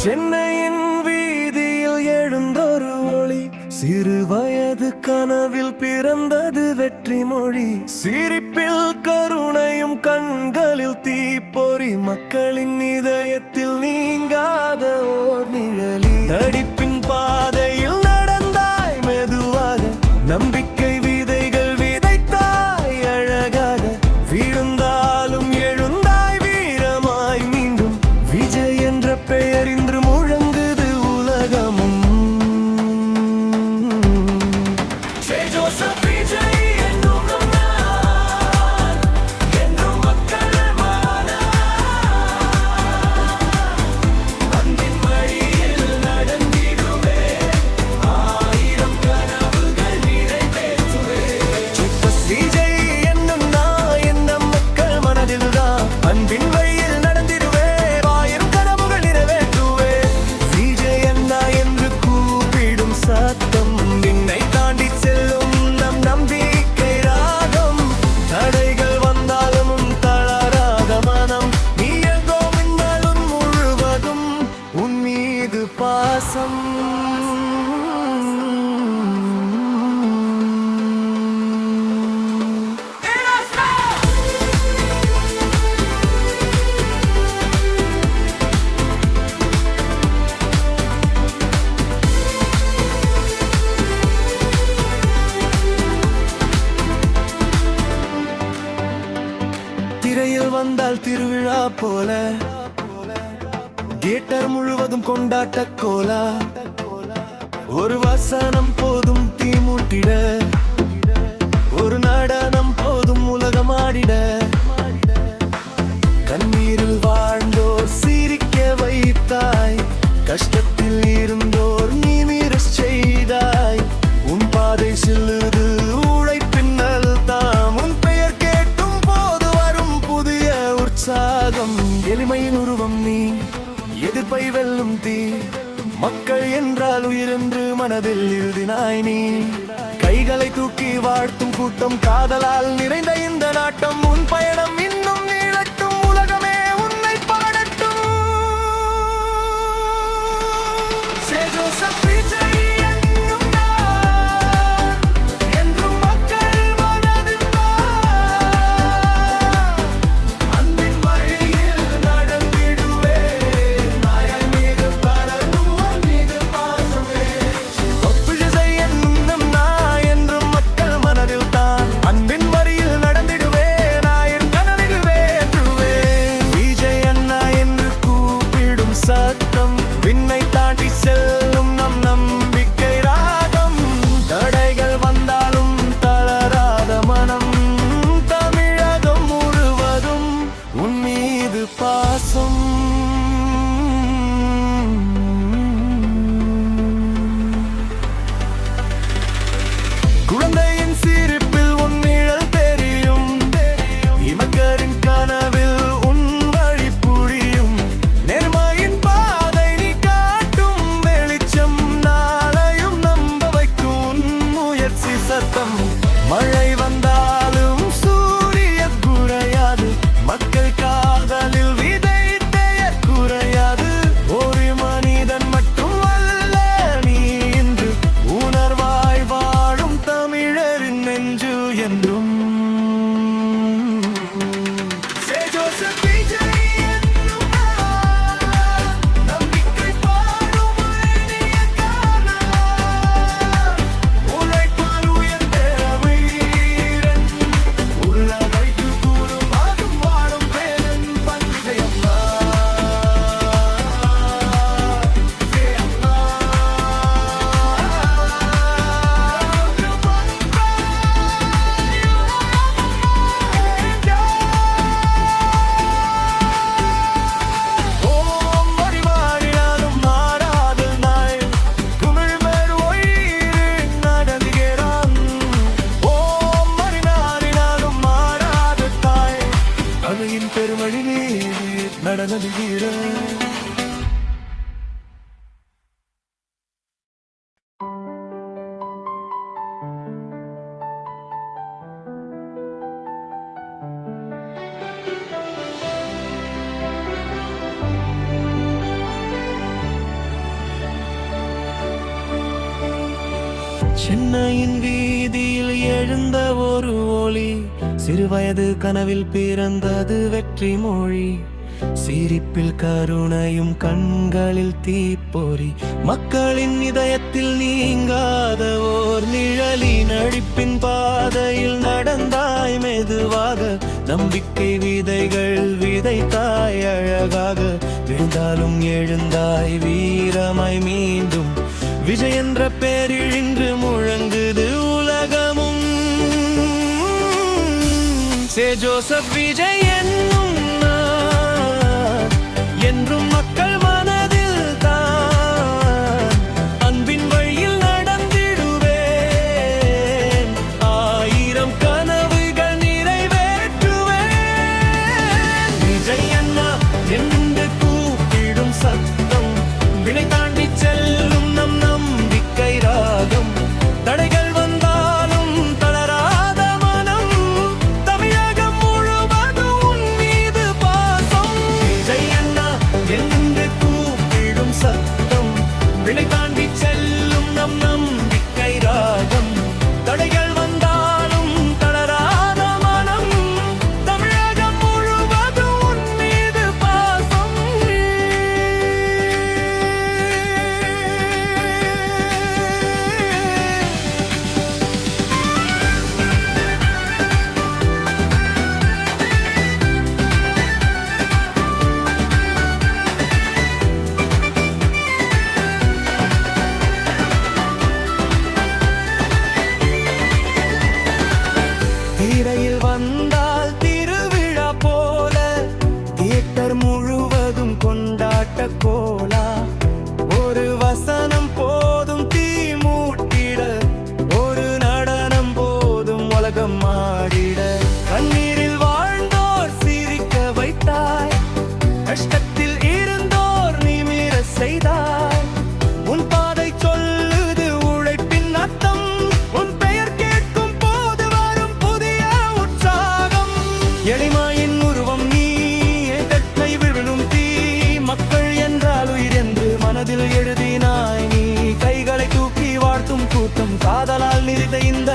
சென்னையின் வீதியில் எழுந்தொரு ஒளி, சிறு வயது கனவில் பிறந்தது வெற்றி மொழி. சிரிப்பில் கருணையும் கண்களில் தீப்பொறி, மக்களின் இதயத்தில் நீங்காத ஓர் நிழலி. நடிப்பின் பாதையில் நடந்தாய் மெதுவாக, நம்பிக்கை விதைகள் விதைத்தாய் அழகாக. வீழ்ந்தாலும் எழுந்தாய் வீரமாய் மீண்டும், விஜய் என்ற பெயர் இன்று முழங்குது உலகமும். திரையில் வந்தால் திருவிழா போல, தியேட்டர் முழுவதும் கொண்டாட்ட கோலா. ஒரு வசனம் போதும் தீமூட்டிட, ஒரு நடனம் போதும் உலகமாடிட. கண்ணீரில் வாழ்ந்தோர் சிரிக்க வைத்தாய், கஷ்டத்தில் இருந்தோர் நிமிரச் செய்தாய். உன் பாதை செல்லுது உழைப்பின் தாம், உன் பெயர் கேட்டும் போது வரும் புதிய உற்சாகம். எளிமையின் உருவம் நீ, எதிர்ப்பை வெல்லும் தீ. மக்கள் என்றால் உயிரென்று மனதில் எழுதினாய் நீ. கைகளை தூக்கி வாழ்த்தும் கூட்டம், காதலால் நிறைந்த இந்த நாட்டம். உன் பயணம் இன்னும் நீளட்டும், உலகமே உன்னை பாடட்டும். குழந்தையின் சிரிப்பில் உன் நிழல் தெரியும், இமக்கரின் கனவில் உன் வழி புரியும். நேர்மையின் பாதை நீ காட்டும் வெளிச்சம், நாளையும் நம்ப வைக்கும் உன் முயற்சி சத்தம். மழை வந்தாலும் சூரிய குறையாது, மக்கள் காதலில் விதைத்தேய குறையாது. ஒரு மனிதன் மட்டும் அல்ல நீ இன்று, உணர்வாய் வாழும் தமிழரின் நெஞ்சு என்றும். பெருமழி நீர் நடனதுகிற. சென்னையின் வீதியில் எழுந்த ஒரு ஒளி, சிறுவயது கனவில் பிறந்தது வெற்றி மொழி. சிரிப்பில் கருணையும் கண்களில் தீப்பொறி, மக்களின் இதயத்தில் நீங்காத ஓர் நிழலி. நடிப்பின் பாதையில் நடந்தாய் மெதுவாக, நம்பிக்கை விதைகள் விதைத்தாய் அழகாக. விழுந்தாலும் எழுந்தாய் வீரமாய் மீண்டும், விஜய் என்ற பேரில் இன்று முழங்குது உலகமும். சே ஜோசப் விஜய் என்னும் நான் என்றும் மக்கள் மனதில் தான் அன்பின் வழியில் நடந்திடுவேன். 1000 கனவுகள் நிறைவேற்றுவேன். விஜய் அண்ணா என்று கூப்பிடும் சத்தம், வினை தாண்டி செல்லும் நம் நம்பிக்கை ராகம். தடைகள் வந்தாலும் தளராத மனம், தமிழகம் முழுவதும் உன் மீது பாசம். விஜய் அண்ணா என்று கூப்பிடும் சத்தம், வினை தாண்டி செல்லும் நம் நம்பிக்கை ராகம். தடைகள் வந்தாலும் தளராத மனம், தமிழகம் முழுவதும் உன் மீது பாசம். திரையில் வந்தால் திருவிழா போல, தியேட்டர் முழுவதும் கொண்டாட்ட கோலா. ஒரு வசனம் போதும் தீ மூட்டிட, ஒரு நடனம் போதும் உலகம் ஆடிட. கண்ணீரில் வாழ்ந்தோர் சிரிக்க வைத்தாய், கஷ்டத்தில் இருந்தோர் நிமிர செய்தாய். உன் பாதை சொல்லுது உழைப்பின் அர்த்தம், உன் பெயர் கேட்கும் போது வரும் புதிய உற்சாகம். எளிமையின் உருவம் நீ, எதற்கை விழும் தீ, மக்கள் என்றால் உயிர் என்று மனதில் எழுதினாய் நீ. கைகளை தூக்கி வாழ்த்தும் கூட்டம், காதலால் நிறைந்த இந்த